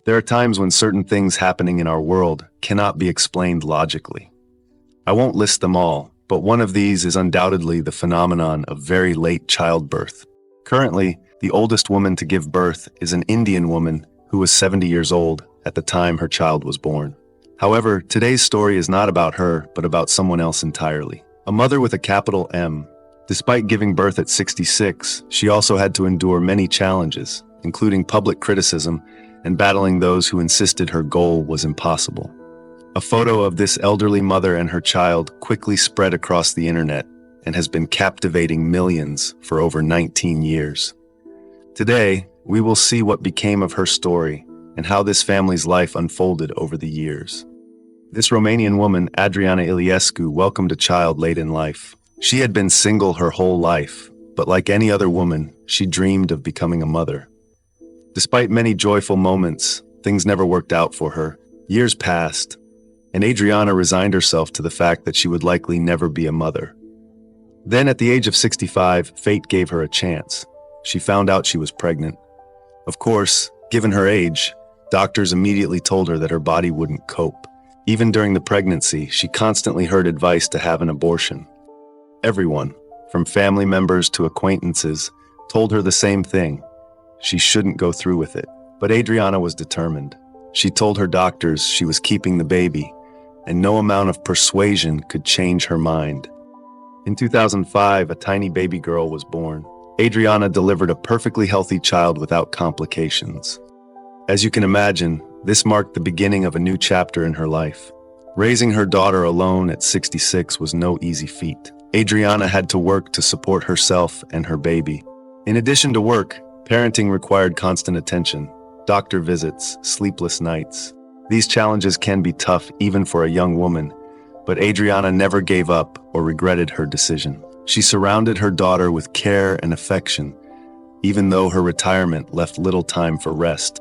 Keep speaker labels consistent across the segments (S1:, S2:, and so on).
S1: There are times when certain things happening in our world cannot be explained logically. I won't list them all, but one of these is undoubtedly the phenomenon of very late childbirth. Currently, the oldest woman to give birth is an Indian woman who was 70 years old at the time her child was born. However, today's story is not about her, but about someone else entirely. A mother with a capital M. Despite giving birth at 66, she also had to endure many challenges, including public criticism and battling those who insisted her goal was impossible. A photo of this elderly mother and her child quickly spread across the internet and has been captivating millions for over 19 years. Today, we will see what became of her story and how this family's life unfolded over the years. This Romanian woman, Adriana Iliescu, welcomed a child late in life. She had been single her whole life, but like any other woman, she dreamed of becoming a mother. Despite many joyful moments, things never worked out for her. Years passed, and Adriana resigned herself to the fact that she would likely never be a mother. Then, at the age of 65, fate gave her a chance. She found out she was pregnant. Of course, given her age, doctors immediately told her that her body wouldn't cope. Even during the pregnancy, she constantly heard advice to have an abortion. Everyone, from family members to acquaintances, told her the same thing. She shouldn't go through with it. But Adriana was determined. She told her doctors she was keeping the baby, and no amount of persuasion could change her mind. In 2005, a tiny baby girl was born. Adriana delivered a perfectly healthy child without complications. As you can imagine, this marked the beginning of a new chapter in her life. Raising her daughter alone at 66 was no easy feat. Adriana had to work to support herself and her baby. In addition to work, parenting required constant attention, doctor visits, sleepless nights. These challenges can be tough even for a young woman, but Adriana never gave up or regretted her decision. She surrounded her daughter with care and affection, even though her retirement left little time for rest.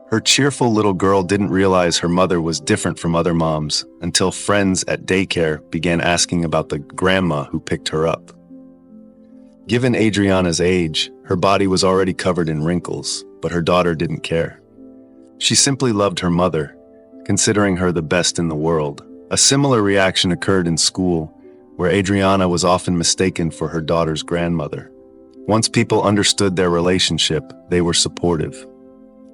S1: Her cheerful little girl didn't realize her mother was different from other moms until friends at daycare began asking about the grandma who picked her up. Given Adriana's age, her body was already covered in wrinkles, but her daughter didn't care. She simply loved her mother, considering her the best in the world. A similar reaction occurred in school, where Adriana was often mistaken for her daughter's grandmother. Once people understood their relationship, they were supportive.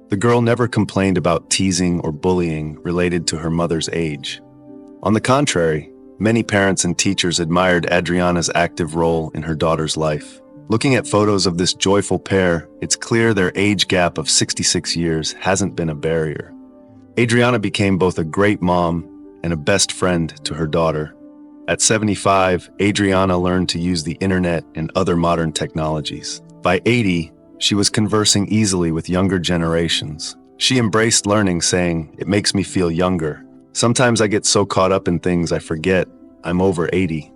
S1: The girl never complained about teasing or bullying related to her mother's age. On the contrary, many parents and teachers admired Adriana's active role in her daughter's life. Looking at photos of this joyful pair, it's clear their age gap of 66 years hasn't been a barrier. Adriana became both a great mom and a best friend to her daughter. At 75, Adriana learned to use the internet and other modern technologies. By 80, she was conversing easily with younger generations. She embraced learning, saying, "It makes me feel younger. Sometimes I get so caught up in things I forget I'm over 80."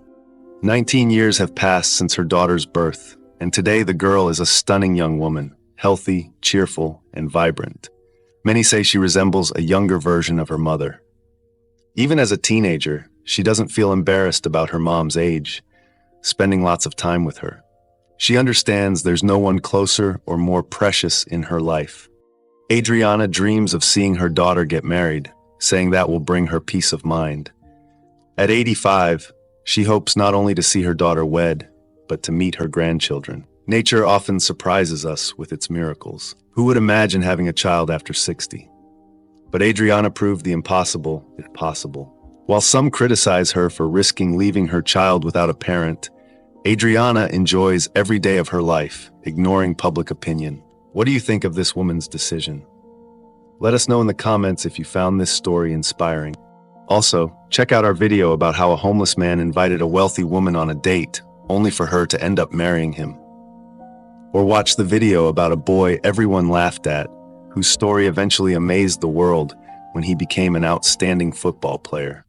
S1: 19 years have passed since her daughter's birth, and today the girl is a stunning young woman, healthy, cheerful, and vibrant. Many say she resembles a younger version of her mother. Even as a teenager, she doesn't feel embarrassed about her mom's age, spending lots of time with her. She understands there's no one closer or more precious in her life. Adriana dreams of seeing her daughter get married, saying that will bring her peace of mind. At 85, she hopes not only to see her daughter wed, but to meet her grandchildren. Nature often surprises us with its miracles. Who would imagine having a child after 60? But Adriana proved the impossible is possible. While some criticize her for risking leaving her child without a parent, Adriana enjoys every day of her life, ignoring public opinion. What do you think of this woman's decision? Let us know in the comments if you found this story inspiring. Also, check out our video about how a homeless man invited a wealthy woman on a date, only for her to end up marrying him. Or watch the video about a boy everyone laughed at, whose story eventually amazed the world when he became an outstanding football player.